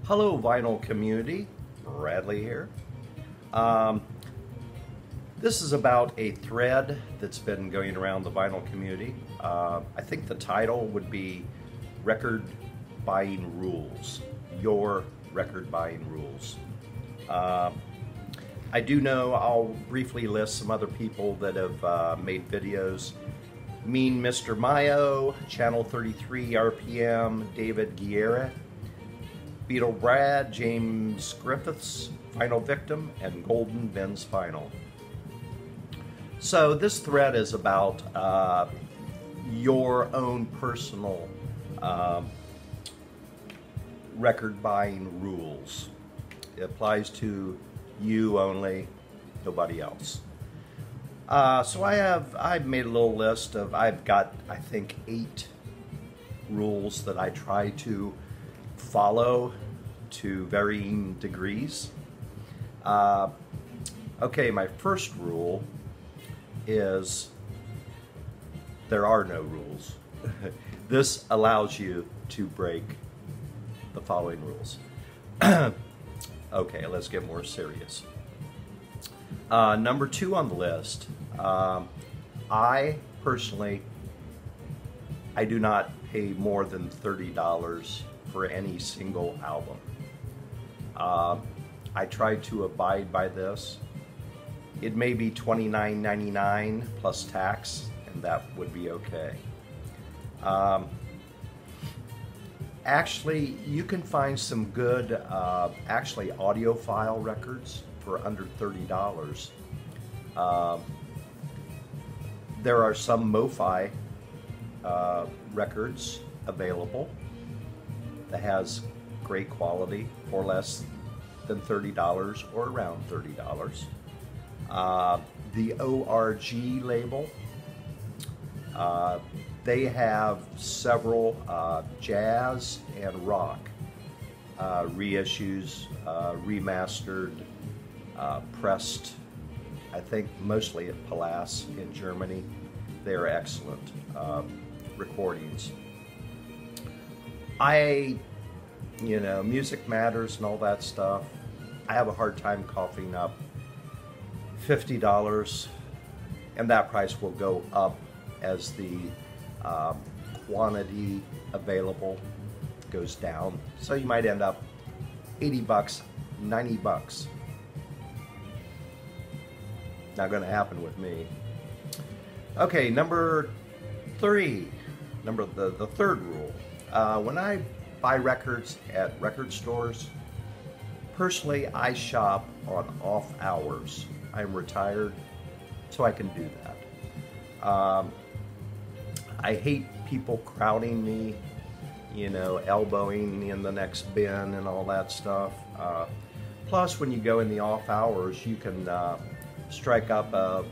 Hello, vinyl community. Bradley here. Um, this is about a thread that's been going around the vinyl community. I think the title would be Record Buying Rules. Your record buying rules. I do know, I'll briefly list some other people that have made videos. Mean Mr. Mayo, Channel 33 RPM, David Guerra, Beetle Brad, James Griffiths, Final Victim, and Golden Ben's Final. So this thread is about your own personal record buying rules. It applies to you only, nobody else. So I've made a little list of, I've got, I think, 8 rules that I try to follow to varying degrees. Okay, my first rule is there are no rules. This allows you to break the following rules. Okay, let's get more serious. Number 2 on the list, I personally, I do not pay more than $30 for any single album. I try to abide by this. It may be $29.99 plus tax, and that would be okay. Actually, you can find some good, actually audiophile records for under $30. There are some MoFi records available that has great quality for less than $30 or around $30. The ORG label, they have several jazz and rock reissues, remastered, pressed, I think mostly at Palace in Germany. They are excellent recordings. Music Matters and all that stuff, I have a hard time coughing up $50, and that price will go up as the quantity available goes down. So you might end up $80, $90. Not going to happen with me. Okay, number 3, the third rule. When I buy records at record stores, personally I shop on off hours. I'm retired, so I can do that. I hate people crowding me, elbowing me in the next bin and all that stuff. Plus, when you go in the off hours, you can strike up a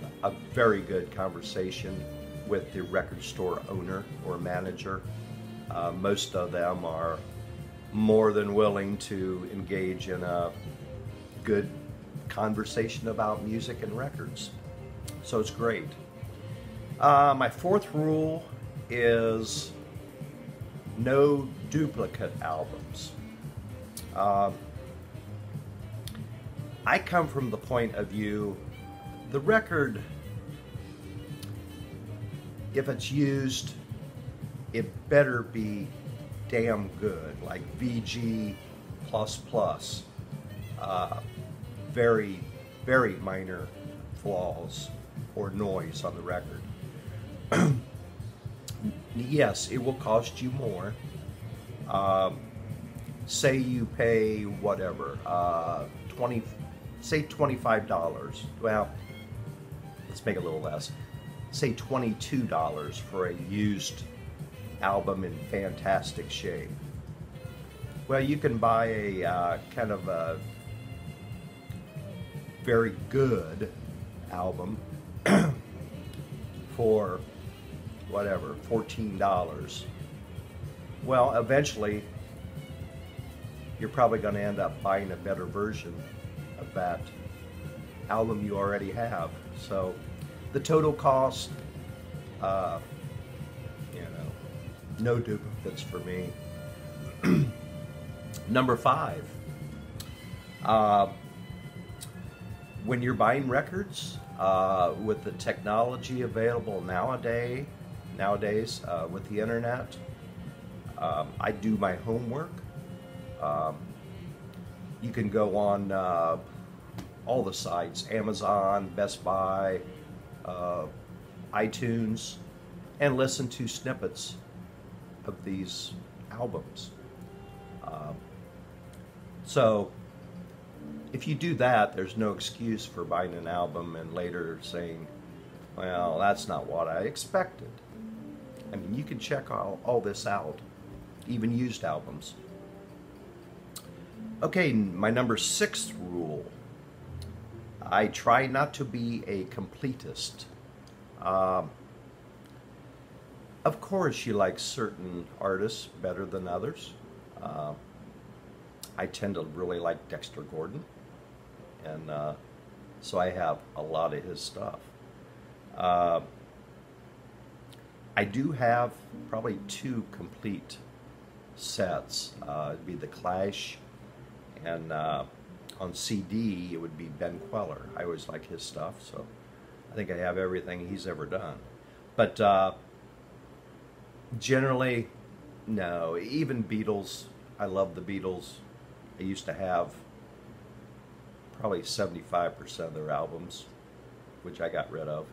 very good conversation with the record store owner or manager. Most of them are more than willing to engage in a good conversation about music and records. So it's great. My 4th rule is no duplicate albums. I come from the point of view, the record, if it's used, it better be damn good, like VG++, very, very minor flaws or noise on the record. Yes, it will cost you more. Say you pay whatever, say $25. Well, let's make it a little less. Say $22 for a used album in fantastic shape. Well, you can buy a kind of a very good album for whatever, $14. Well, eventually you're probably going to end up buying a better version of that album you already have. So the total cost, no duplicates for me. Number 5, uh, when you're buying records, with the technology available nowadays with the internet, I do my homework. Um, you can go on all the sites, Amazon, Best Buy, iTunes, and listen to snippets of these albums. So if you do that, there's no excuse for buying an album and later saying, well, that's not what I expected. I mean, you can check all this out, even used albums. Okay, my number 6 rule. I try not to be a completist. Of course, you like certain artists better than others. I tend to really like Dexter Gordon, and so I have a lot of his stuff. I do have probably 2 complete sets. It'd be The Clash, and on CD it would be Ben Queller. I always like his stuff, so I think I have everything he's ever done. But generally, no. Even Beatles, I love the Beatles. I used to have probably 75% of their albums, which I got rid of.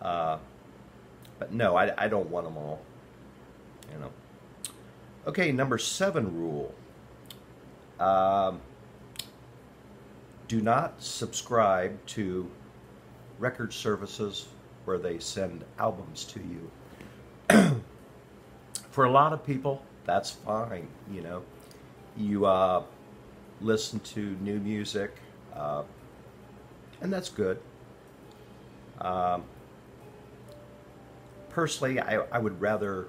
But no, I don't want them all, you know. Okay, number 7 rule. Do not subscribe to record services where they send albums to you. For a lot of people, that's fine, you know. You listen to new music, and that's good. Personally, I would rather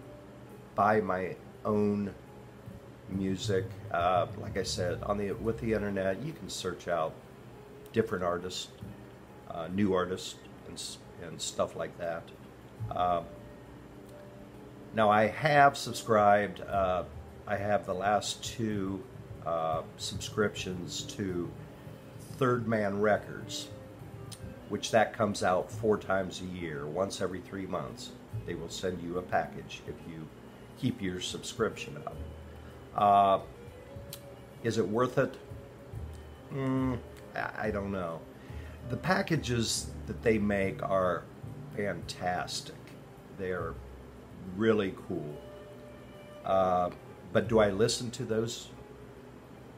buy my own music. Like I said, with the internet, you can search out different artists, new artists, and stuff like that. Now, I have subscribed. I have the last 2 subscriptions to Third Man Records, which that comes out 4 times a year, once every 3 months. They will send you a package if you keep your subscription up. Is it worth it? I don't know. The packages that they make are fantastic. They are really cool. But do I listen to those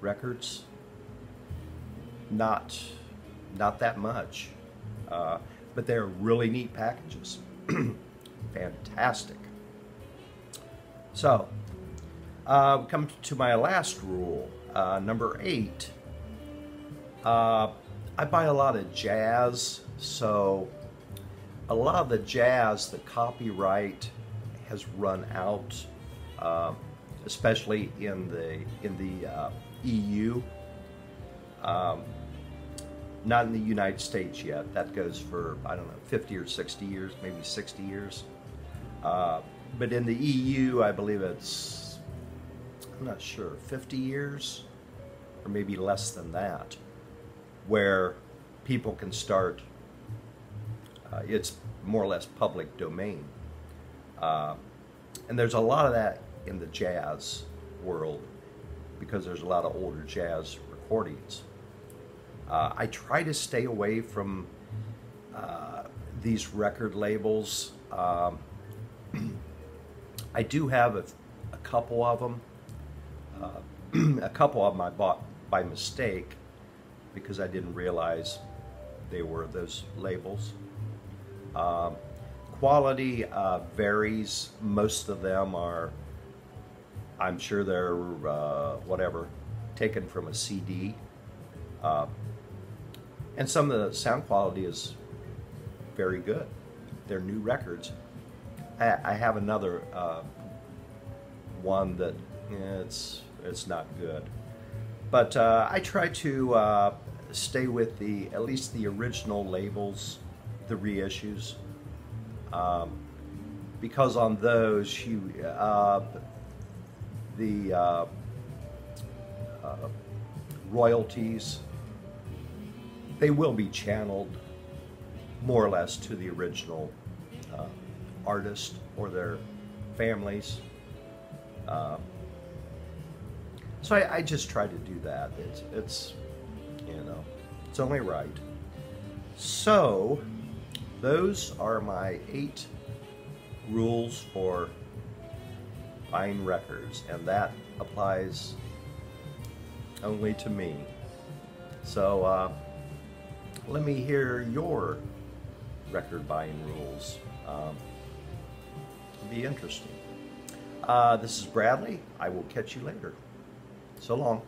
records? Not that much. But they're really neat packages. Fantastic. So, come to my last rule, number 8. I buy a lot of jazz, so a lot of the jazz, the copyright has run out, especially in the EU. Not in the United States yet. That goes for, I don't know, 50 or 60 years, maybe 60 years. But in the EU, I believe it's, I'm not sure, 50 years, or maybe less than that, where people can start, it's more or less public domain. And there's a lot of that in the jazz world, because there's a lot of older jazz recordings. I try to stay away from these record labels. I do have a couple of them. A couple of them I bought by mistake because I didn't realize they were those labels. Quality varies. Most of them are, I'm sure they're whatever, taken from a CD. And some of the sound quality is very good. They're new records. I have another one that it's not good. But I try to stay with at least the original labels, the reissues, because on those royalties, they will be channeled more or less to the original artist or their families. So I just try to do that. It's you know, it's only right. So those are my 8 rules for buying records, and that applies only to me. So let me hear your record buying rules. It'll be interesting. This is Bradley. I will catch you later. So long.